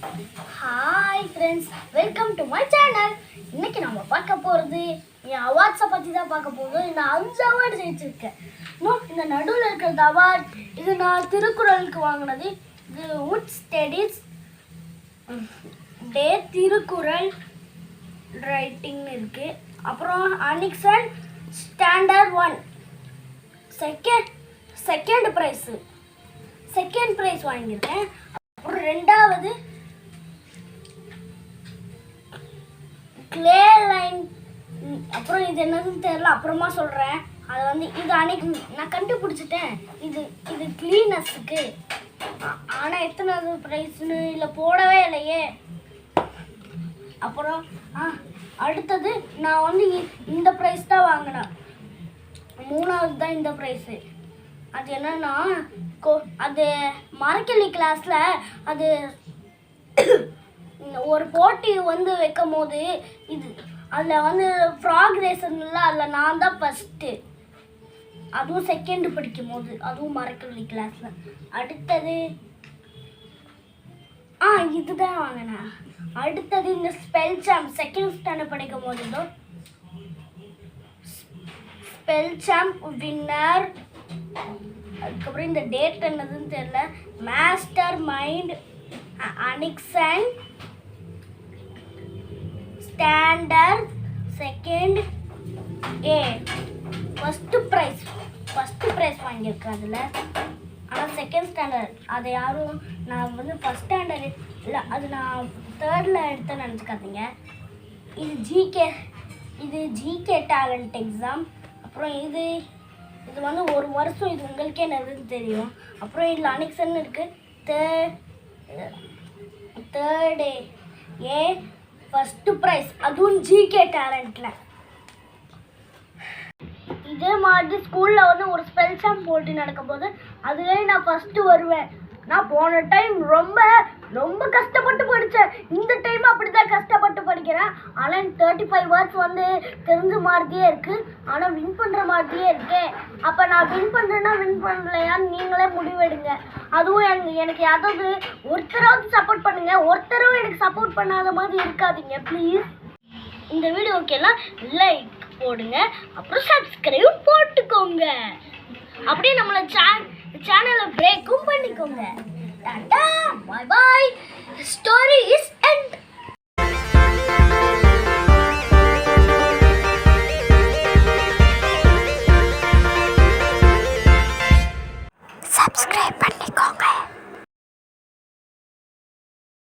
Hi friends, welcome to my channel. இன்னைக்கு நம்ம பார்க்க போகிறது என் அவார்ட்ஸை பற்றி தான் பார்க்க போகிறோம். நான் 5 அவார்டு ஜெயிச்சிருக்கேன். இந்த நடுவில் இருக்கிறது அவார்ட், இது நான் திருக்குறளுக்கு வாங்கினது. இது வுட் ஸ்டடீஸ் டே திருக்குறள் ரைட்டிங்னு இருக்குது. அப்புறம் அனிக்சன் ஸ்டாண்டர்ட் 1 செகண்ட் ப்ரைஸ் வாங்கியிருக்கேன். அப்புறம் ரெண்டாவது கிளே லைன். அப்புறம் இது என்னதுன்னு தெரியல, அப்புறமா சொல்கிறேன். அது இது அன்னைக்கு நான் கண்டுபிடிச்சிட்டேன். இது கிளீனஸுக்கு. ஆனால் எத்தனாவது ப்ரைஸ்னு இல்லை போடவே இல்லையே. அப்புறம் அடுத்தது நான் இந்த ப்ரைஸ் தான் வாங்கினேன். 3வது தான் இந்த ப்ரைஸு. அது என்னன்னா, அது மரக்கிள்ளி கிளாஸில் அது ஒரு போட்டி வைக்கும் போது அதில் ஃப்ராக் ரேசர்ல அதில் நான் தான் ஃபஸ்ட்டு. அதுவும் செகண்டு படிக்கும் போது, அதுவும் மரக்கிள்ளி கிளாஸில். அடுத்தது இதுதான் வாங்கினேன். அடுத்தது இந்த ஸ்பெல் சாம்ப் செகண்ட் ஸ்டாண்டர்ட் படிக்கும் போது தான் ஸ்பெல் சாம்ப் வின்னர். அதுக்கப்புறம் இந்த டேட் என்னதுன்னு தெரியல. மாஸ்டர் மைண்ட் அனிக்சன் ஸ்டாண்டர்ட் 2 A ஃபஸ்ட்டு ப்ரைஸ் வாங்கியிருக்கேன் அதில். ஆனால் செகண்ட் ஸ்டாண்டர்ட் அதை யாரும் நான் ஃபஸ்ட் ஸ்டாண்டர்ட் இல்லை, அது நான் 3rd எடுத்தேன்னு நினச்சிக்காதீங்க. இது ஜிகே டேலண்ட் எக்ஸாம். அப்புறம் இது ஒரு வருஷம், இது உங்களுக்கே என்னதுன்னு தெரியும். அப்புறம் இதில் அனிக்சன் இருக்குது. 3rd A ஃபஸ்ட்டு ப்ரைஸ், அதுவும் ஜிகே டேலண்ட்டில். இதே மாதிரி ஸ்கூலில் ஒரு ஸ்பெல் சாம் போட்டி நடக்கும் போது அதுலேயே நான் ஃபஸ்ட்டு வருவேன். நான் போன டைம் ரொம்ப கஷ்டப்பட்டு படித்தேன். இந்த டைம் அப்படி தான் கஷ்டப்பட்டு படிக்கிறேன். ஆனால் 35 வேர்ட்ஸ் தெரிஞ்ச மாதிரியே இருக்குது. ஆனால் வின் பண்ணுற மாதிரியே இருக்கேன். அப்போ நான் வின் பண்ணுறேன்னா வின் பண்ணலையான்னு நீங்களே முடிவெடுங்க. அதுவும் எனக்கு யாராவது ஒருத்தராவது சப்போர்ட் பண்ணுங்கள். ஒருத்தரும் எனக்கு சப்போர்ட் பண்ணாத மாதிரி இருக்காதீங்க ப்ளீஸ். இந்த வீடியோக்கெல்லாம் லைக் போடுங்க, அப்புறம் சப்ஸ்கிரைப் போட்டுக்கோங்க. அப்படியே நம்மளை சேனலை பிரேக்கும் பண்ணிக்கோங்க. Tata, bye bye. Story is